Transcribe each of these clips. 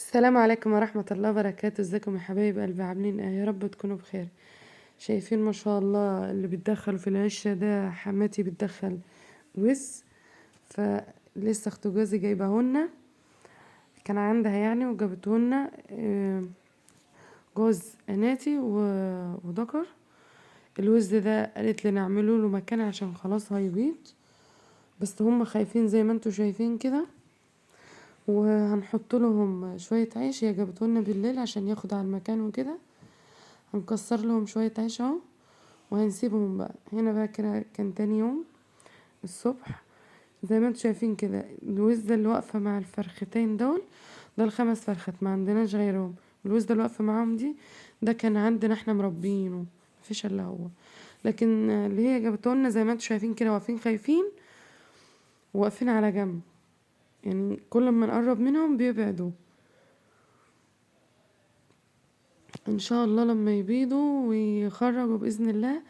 السلام عليكم ورحمة الله وبركاته. ازيكم يا حبايب قلبي؟ عاملين ايه؟ يا رب تكونوا بخير. شايفين ما شاء الله اللي بتدخل في العشة ده؟ حماتي بتدخل وز. فلسه اخت جوزي جايبهولنا، كان عندها يعني وجابتهولنا. جوز اناتي وذكر. الوز ده قالت لي نعمله له مكان عشان خلاص هيبيض، بس هم خايفين زي ما انتوا شايفين كده. وهنحط لهم شوية عيش، هي جابتهولنا بالليل عشان ياخد على المكان وكده. هنكسر لهم شوية عيش اهو، وهنسيبهم بقى هنا. بقى كده كان تاني يوم الصبح، زي ما انتوا شايفين كده الوزة اللي واقفة مع الفرختين دول. ده الخمس فرخات، ما عندناش غيرهم. الوزة اللي واقفة معاهم دي، ده كان عندنا احنا مربيينه، مفيش الا هو. لكن اللي هي جابتهولنا زي ما انتوا شايفين كده واقفين خايفين، واقفين على جنب، يعني كل ما نقرب منهم بيبعدوا. ان شاء الله لما يبيضوا ويخرجوا باذن الله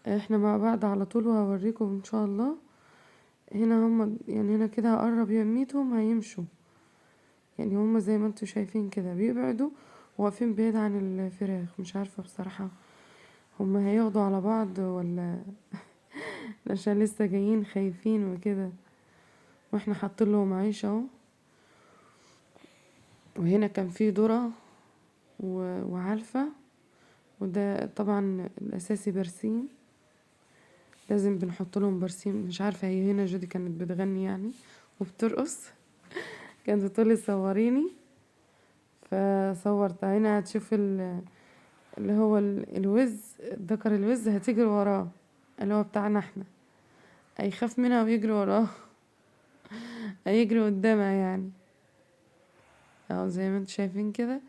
احنا مع بعض على طول، وهوريكم ان شاء الله. هنا هم يعني هنا كده هقرب يميتهم هيمشوا، يعني هم زي ما انتوا شايفين كده بيبعدوا، واقفين بعيد عن الفراخ. مش عارفة بصراحة هم هياخدوا على بعض ولا عشان لسه جايين خايفين وكده. واحنا حاطين لهم عيش اهو. وهنا كان في ذرة وعلفة، وده طبعا الاساسي برسيم، لازم بنحط لهم برسيم. مش عارفة، هي هنا جودي كانت بتغني يعني وبترقص، كانت بتقولي صوريني، فصورت. هنا هتشوف اللي هو الوز، ذكر الوز هتجري وراه، اللي هو بتاعنا احنا، هيخاف منها ويجري وراه هيجري قدامها يعني. اهو زي ما انتوا شايفين كده،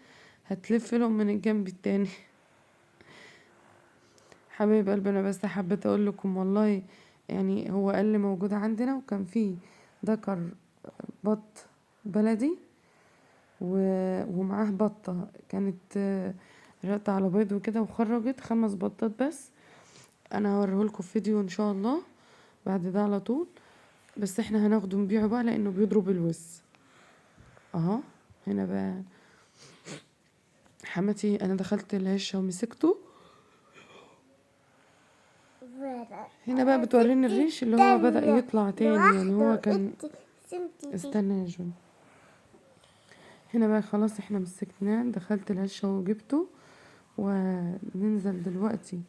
هتلف لهم من الجنب التاني حبايب قلبي، انا بس حبيت اقول لكم والله، يعني هو قال لي موجود عندنا، وكان فيه ذكر بط بلدي ومعاه بطة كانت رقت على بيض وكده، وخرجت 5 بطات بس. انا هوريهولكوا في فيديو ان شاء الله بعد ده على طول. بس احنا هناخده نبيعه بقى لانه بيضرب الوز اهو. هنا بقى حماتي، انا دخلت العشه ومسكته. هنا بقى بتوريني الريش اللي هو بدأ يطلع تاني، يعني هو كان. استنى يا جون. هنا بقى خلاص احنا مسكناه، دخلت العشه وجبته، وننزل دلوقتي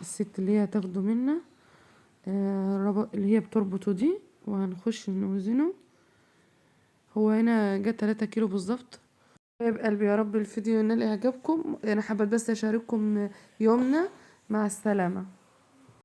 الست اللي هي هتاخده منا، اللي هي بتربطه دي، وهنخش نوزنه. هو هنا جه 3 كيلو بالظبط. طيب قلبي، يا رب الفيديو ينال اعجابكم. انا حابه بس اشارككم يومنا. مع السلامه.